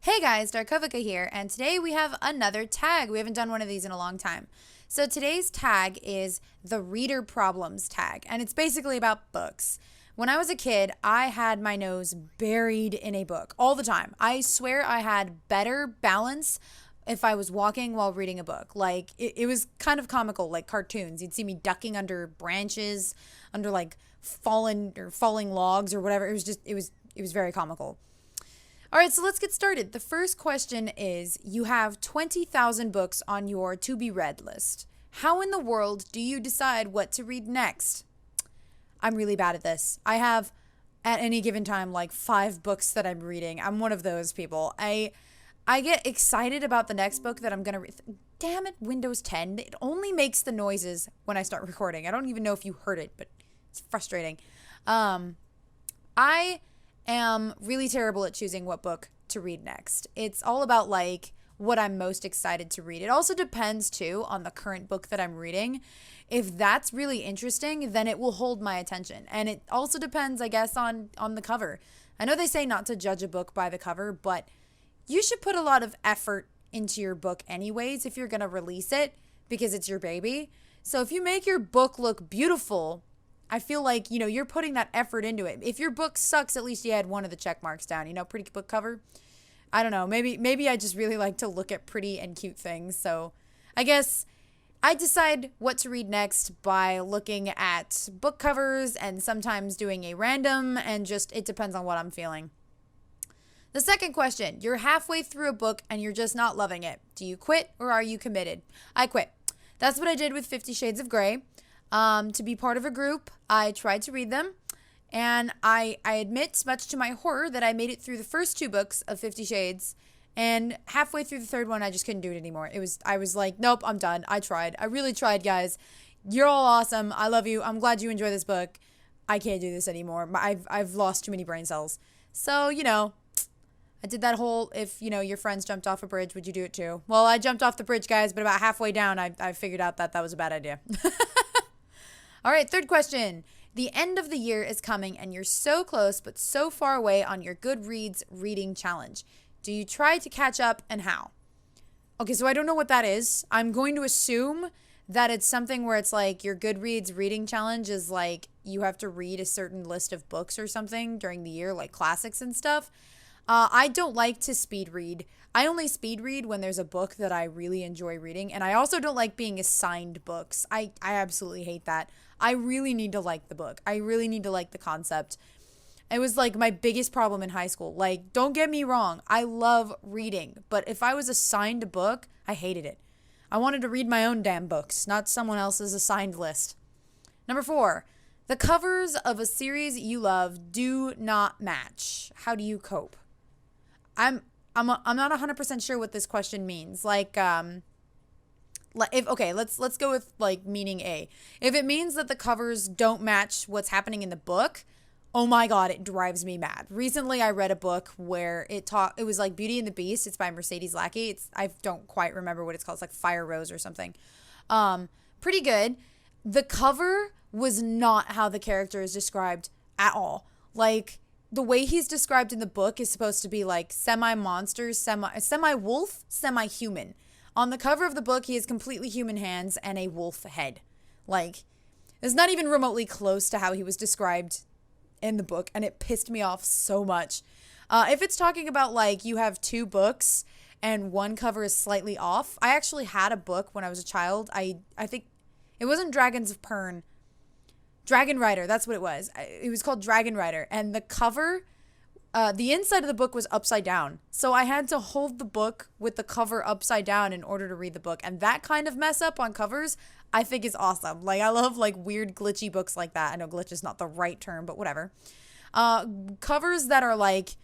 Hey guys, Darkovika here, and today we have another tag. We haven't done one of these in a long time. So today's tag is the reader problems tag, and it's basically about books. When I was a kid, I had my nose buried in a book all the time. I swear I had better balance if I was walking while reading a book. Like it was kind of comical, like cartoons. You'd see me ducking under branches, under like falling logs or whatever. It was very comical. All right, so let's get started. The first question is, you have 20,000 books on your to be read list. How in the world do you decide what to read next? I'm really bad at this. I have at any given time like 5 books that I'm reading. I'm one of those people. I get excited about the next book that I'm going to read. Damn it, Windows 10. It only makes the noises when I start recording. I don't even know if you heard it, but it's frustrating. I am really terrible at choosing what book to read next. It's all about like what I'm most excited to read. It also depends too on the current book that I'm reading. If that's really interesting, then it will hold my attention. And it also depends, I guess, on the cover. I know they say not to judge a book by the cover, but you should put a lot of effort into your book anyways if you're going to release it because it's your baby. So if you make your book look beautiful, I feel like, you're putting that effort into it. If your book sucks, at least you had one of the check marks down, pretty book cover. I don't know. Maybe I just really like to look at pretty and cute things. So I guess I decide what to read next by looking at book covers and sometimes doing a random, and just it depends on what I'm feeling. The second question, you're halfway through a book and you're just not loving it. Do you quit or are you committed? I quit. That's what I did with 50 Shades of Grey. To be part of a group, I tried to read them, and I admit, much to my horror, that I made it through the first 2 books of 50 Shades, and halfway through the third one, I just couldn't do it anymore. I was like, nope, I'm done. I tried. I really tried, guys. You're all awesome. I love you. I'm glad you enjoy this book. I can't do this anymore. I've lost too many brain cells. So, I did that whole, if, your friends jumped off a bridge, would you do it too? Well, I jumped off the bridge, guys, but about halfway down, I figured out that was a bad idea. All right, third question. The end of the year is coming and you're so close but so far away on your Goodreads reading challenge. Do you try to catch up, and how? Okay, so I don't know what that is. I'm going to assume that it's something where it's like your Goodreads reading challenge is like you have to read a certain list of books or something during the year, like classics and stuff. I don't like to speed read. I only speed read when there's a book that I really enjoy reading. And I also don't like being assigned books. I absolutely hate that. I really need to like the book. I really need to like the concept. It was like my biggest problem in high school. Like, don't get me wrong. I love reading. But if I was assigned a book, I hated it. I wanted to read my own damn books, not someone else's assigned list. Number 4. The covers of a series you love do not match. How do you cope? I'm not 100% sure what this question means. Like, let's go with like meaning A. If it means that the covers don't match what's happening in the book, oh my God, it drives me mad. Recently, I read a book where it was like Beauty and the Beast. It's by Mercedes Lackey. I don't quite remember what it's called. It's like Fire Rose or something. Pretty good. The cover was not how the character is described at all. Like, the way he's described in the book is supposed to be like semi-monster, semi-wolf, semi-human. On the cover of the book, he has completely human hands and a wolf head. Like, it's not even remotely close to how he was described in the book, and it pissed me off so much. If it's talking about like you have 2 books and one cover is slightly off, I actually had a book when I was a child. I think it wasn't Dragons of Pern. Dragon Rider, that's what it was. It was called Dragon Rider. And the cover, the inside of the book was upside down. So I had to hold the book with the cover upside down in order to read the book. And that kind of mess up on covers, I think is awesome. Like, I love like weird glitchy books like that. I know glitch is not the right term, but whatever. Covers that are like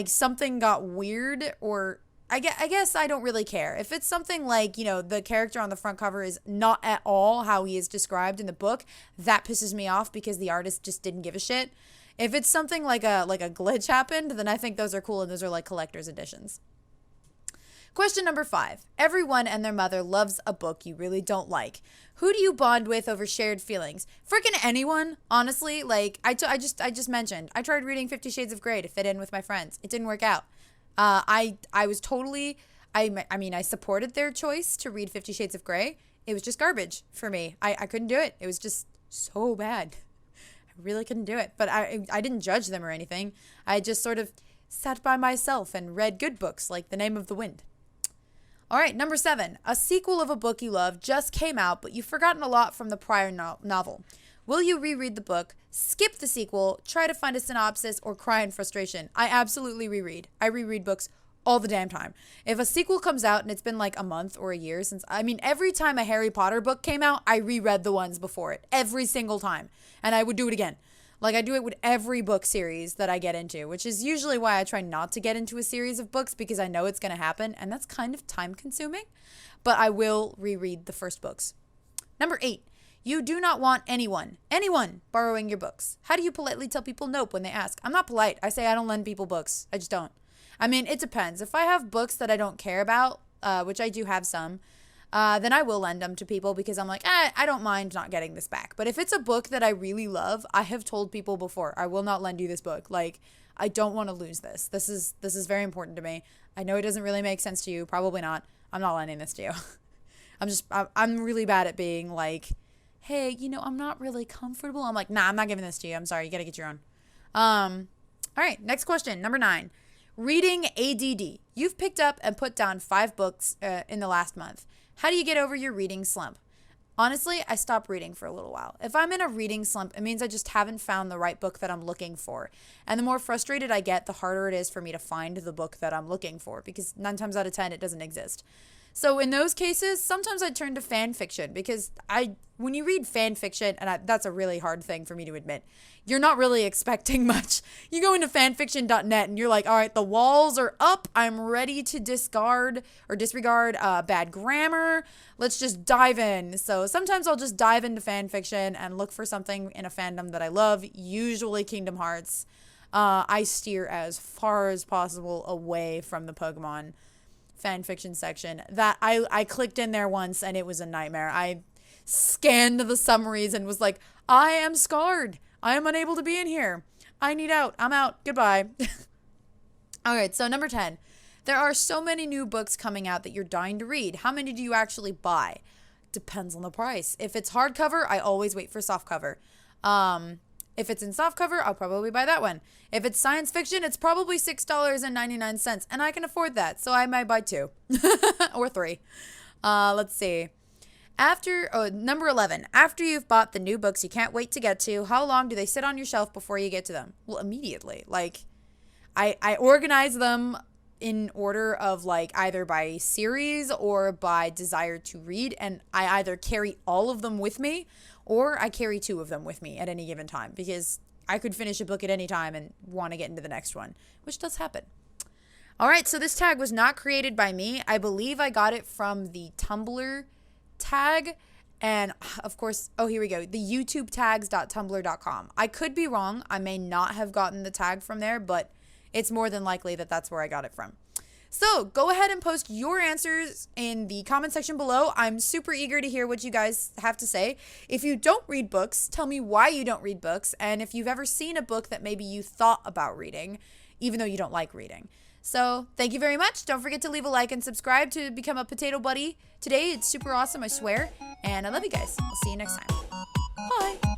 something got weird, or I guess I don't really care. If it's something like, the character on the front cover is not at all how he is described in the book, that pisses me off because the artist just didn't give a shit. If it's something like a glitch happened, then I think those are cool, and those are like collector's editions. Question number 5. Everyone and their mother loves a book you really don't like. Who do you bond with over shared feelings? Freaking anyone, honestly. Like, I just mentioned, I tried reading 50 Shades of Grey to fit in with my friends. It didn't work out. I was totally, I mean, I supported their choice to read 50 Shades of Grey. It was just garbage for me. I couldn't do it. It was just so bad. I really couldn't do it. But I didn't judge them or anything. I just sort of sat by myself and read good books like The Name of the Wind. All right, number 7. A sequel of a book you love just came out, but you've forgotten a lot from the prior novel. Will you reread the book, skip the sequel, try to find a synopsis, or cry in frustration? I absolutely reread. I reread books all the damn time. If a sequel comes out and it's been like a month or a year since, I mean, every time a Harry Potter book came out, I reread the ones before it. Every single time. And I would do it again. Like, I do it with every book series that I get into, which is usually why I try not to get into a series of books, because I know it's going to happen, and that's kind of time consuming. But I will reread the first books. Number 8. You do not want anyone borrowing your books. How do you politely tell people nope when they ask? I'm not polite. I say I don't lend people books. I just don't. I mean, it depends. If I have books that I don't care about, which I do have some, then I will lend them to people because I'm like, I don't mind not getting this back. But if it's a book that I really love, I have told people before, I will not lend you this book. Like, I don't want to lose this. This is very important to me. I know it doesn't really make sense to you. Probably not. I'm not lending this to you. I'm really bad at being like, hey, I'm not really comfortable. I'm like, nah, I'm not giving this to you. I'm sorry. You got to get your own. All right. Next question. Number 9. Reading ADD. You've picked up and put down 5 books in the last month. How do you get over your reading slump? Honestly, I stopped reading for a little while. If I'm in a reading slump, it means I just haven't found the right book that I'm looking for. And the more frustrated I get, the harder it is for me to find the book that I'm looking for, because 9 times out of 10, it doesn't exist. So in those cases, sometimes I turn to fan fiction, because when you read fan fiction, and that's a really hard thing for me to admit, you're not really expecting much. You go into fanfiction.net and you're like, all right, the walls are up. I'm ready to disregard bad grammar. Let's just dive in. So sometimes I'll just dive into fan fiction and look for something in a fandom that I love, usually Kingdom Hearts. I steer as far as possible away from the Pokemon fan fiction section. That I clicked in there once and it was a nightmare. I scanned the summaries and was like, I am scarred. I am unable to be in here. I need out. I'm out. Goodbye. All right, so number 10. There are so many new books coming out that you're dying to read. How many do you actually buy? Depends on the price. If it's hardcover, I always wait for softcover. If it's in softcover, I'll probably buy that one. If it's science fiction, it's probably $6.99, and I can afford that, so I might buy 2 or 3. Let's see. Number 11. After you've bought the new books you can't wait to get to, how long do they sit on your shelf before you get to them? Well, immediately. Like, I organize them in order of like either by series or by desire to read, and I either carry all of them with me or I carry 2 of them with me at any given time, because I could finish a book at any time and want to get into the next one, which does happen. All right, so this tag was not created by me. I believe I got it from the Tumblr tag, and of course, here we go, the youtubetags.tumblr.com. I could be wrong. I may not have gotten the tag from there, but it's more than likely that that's where I got it from. So go ahead and post your answers in the comment section below. I'm super eager to hear what you guys have to say. If you don't read books, tell me why you don't read books, and if you've ever seen a book that maybe you thought about reading, even though you don't like reading. So thank you very much. Don't forget to leave a like and subscribe to become a potato buddy today. It's super awesome, I swear. And I love you guys. I'll see you next time. Bye.